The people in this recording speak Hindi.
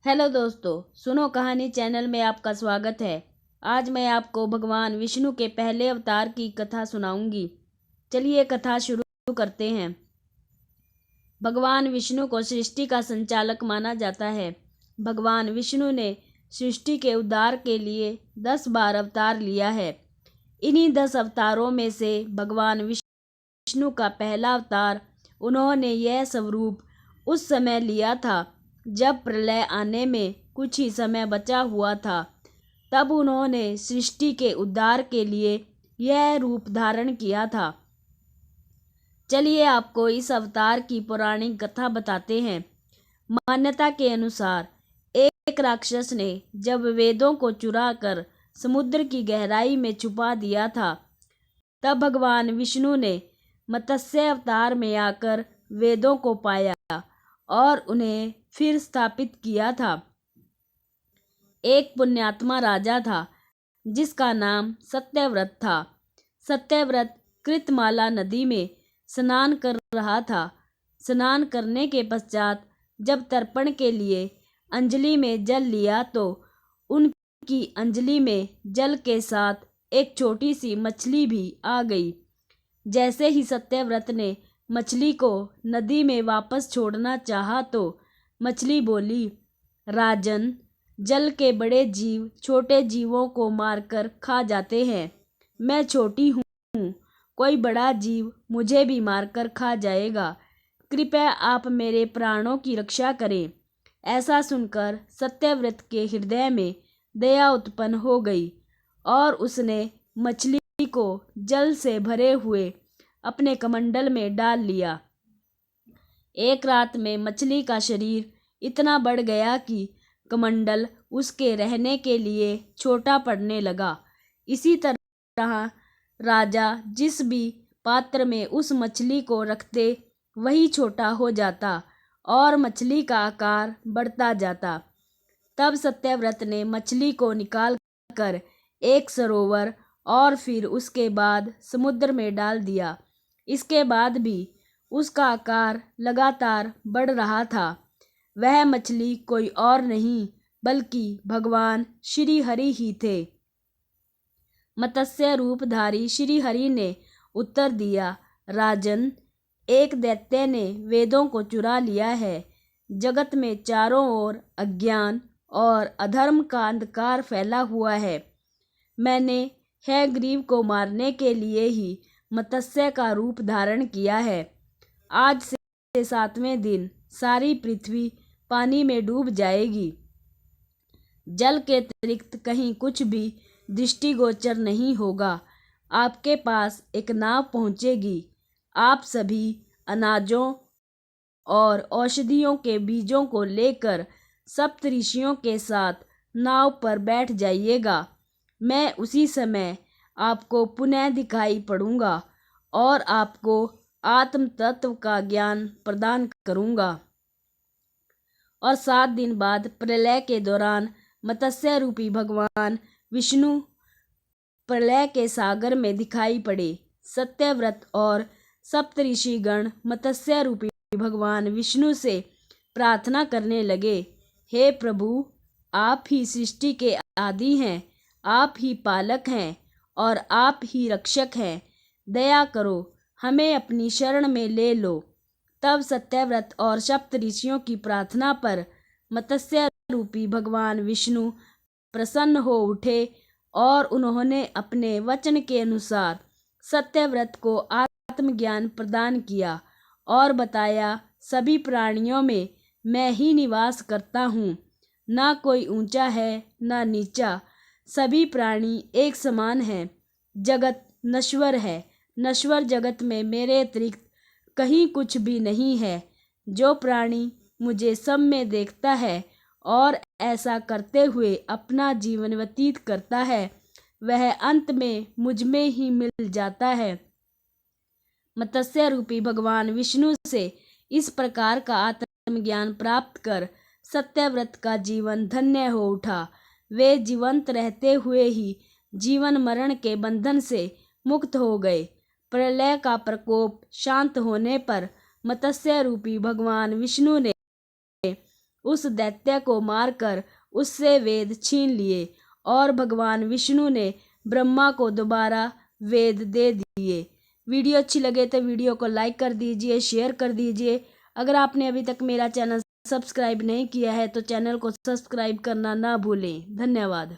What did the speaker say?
हेलो दोस्तों, सुनो कहानी चैनल में आपका स्वागत है। आज मैं आपको भगवान विष्णु के पहले अवतार की कथा सुनाऊंगी। चलिए कथा शुरू करते हैं। भगवान विष्णु को सृष्टि का संचालक माना जाता है। भगवान विष्णु ने सृष्टि के उद्धार के लिए 10 बार अवतार लिया है। इन्हीं 10 अवतारों में से भगवान विष्णु का पहला अवतार उन्होंने यह स्वरूप उस समय लिया था जब प्रलय आने में कुछ ही समय बचा हुआ था। तब उन्होंने सृष्टि के उद्धार के लिए यह रूप धारण किया था। चलिए आपको इस अवतार की पौराणिक कथा बताते हैं। मान्यता के अनुसार एक राक्षस ने जब वेदों को चुरा कर समुद्र की गहराई में छुपा दिया था, तब भगवान विष्णु ने मत्स्य अवतार में आकर वेदों को पाया और उन्हें फिर स्थापित किया था। एक पुण्यात्मा राजा था जिसका नाम सत्यव्रत था। सत्यव्रत कृतमाला नदी में स्नान कर रहा था। स्नान करने के पश्चात जब तर्पण के लिए अंजलि में जल लिया तो उनकी अंजलि में जल के साथ एक छोटी सी मछली भी आ गई। जैसे ही सत्यव्रत ने मछली को नदी में वापस छोड़ना चाहा तो मछली बोली, राजन, जल के बड़े जीव छोटे जीवों को मारकर खा जाते हैं। मैं छोटी हूँ, कोई बड़ा जीव मुझे भी मारकर खा जाएगा। कृपया आप मेरे प्राणों की रक्षा करें। ऐसा सुनकर सत्यव्रत के हृदय में दया उत्पन्न हो गई और उसने मछली को जल से भरे हुए अपने कमंडल में डाल लिया। एक रात में मछली का शरीर इतना बढ़ गया कि कमंडल उसके रहने के लिए छोटा पड़ने लगा। इसी तरह राजा जिस भी पात्र में उस मछली को रखते वही छोटा हो जाता और मछली का आकार बढ़ता जाता। तब सत्यव्रत ने मछली को निकाल कर एक सरोवर और फिर उसके बाद समुद्र में डाल दिया। इसके बाद भी उसका आकार लगातार बढ़ रहा था। वह मछली कोई और नहीं बल्कि भगवान श्री हरि ही थे। मत्स्य रूपधारी श्री हरि ने उत्तर दिया, राजन, एक दैत्य ने वेदों को चुरा लिया है। जगत में चारों ओर अज्ञान और अधर्म का अंधकार फैला हुआ है। मैंने हयग्रीव को मारने के लिए ही मत्स्य का रूप धारण किया है। आज से 7वें दिन सारी पृथ्वी पानी में डूब जाएगी। जल के अतिरिक्त कहीं कुछ भी दृष्टिगोचर नहीं होगा। आपके पास एक नाव पहुंचेगी। आप सभी अनाजों और औषधियों के बीजों को लेकर सप्तऋषियों के साथ नाव पर बैठ जाइएगा। मैं उसी समय आपको पुनः दिखाई पड़ूंगा और आपको आत्म तत्व का ज्ञान प्रदान करूंगा। और 7 दिन बाद प्रलय के दौरान मत्स्य रूपी भगवान विष्णु प्रलय के सागर में दिखाई पड़े। सत्यव्रत और सप्तऋषि गण मत्स्य रूपी भगवान विष्णु से प्रार्थना करने लगे, हे प्रभु, आप ही सृष्टि के आदि हैं, आप ही पालक हैं और आप ही रक्षक हैं। दया करो, हमें अपनी शरण में ले लो। तब सत्यव्रत और सप्तऋषियों की प्रार्थना पर मत्स्य रूपी भगवान विष्णु प्रसन्न हो उठे और उन्होंने अपने वचन के अनुसार सत्यव्रत को आत्मज्ञान प्रदान किया और बताया, सभी प्राणियों में मैं ही निवास करता हूँ। ना कोई ऊंचा है ना नीचा, सभी प्राणी एक समान हैं। जगत नश्वर है, नश्वर जगत में मेरे अतिरिक्त कहीं कुछ भी नहीं है। जो प्राणी मुझे सब में देखता है और ऐसा करते हुए अपना जीवन व्यतीत करता है, वह अंत में मुझ में ही मिल जाता है। मत्स्य रूपी भगवान विष्णु से इस प्रकार का आत्मज्ञान प्राप्त कर सत्यव्रत का जीवन धन्य हो उठा। वे जीवंत रहते हुए ही जीवन मरण के बंधन से मुक्त हो गए। प्रलय का प्रकोप शांत होने पर मत्स्य रूपी भगवान विष्णु ने उस दैत्य को मारकर उससे वेद छीन लिए और भगवान विष्णु ने ब्रह्मा को दोबारा वेद दे दिए। वीडियो अच्छी लगे तो वीडियो को लाइक कर दीजिए, शेयर कर दीजिए। अगर आपने अभी तक मेरा चैनल सब्सक्राइब नहीं किया है तो चैनल को सब्सक्राइब करना ना भूलें। धन्यवाद।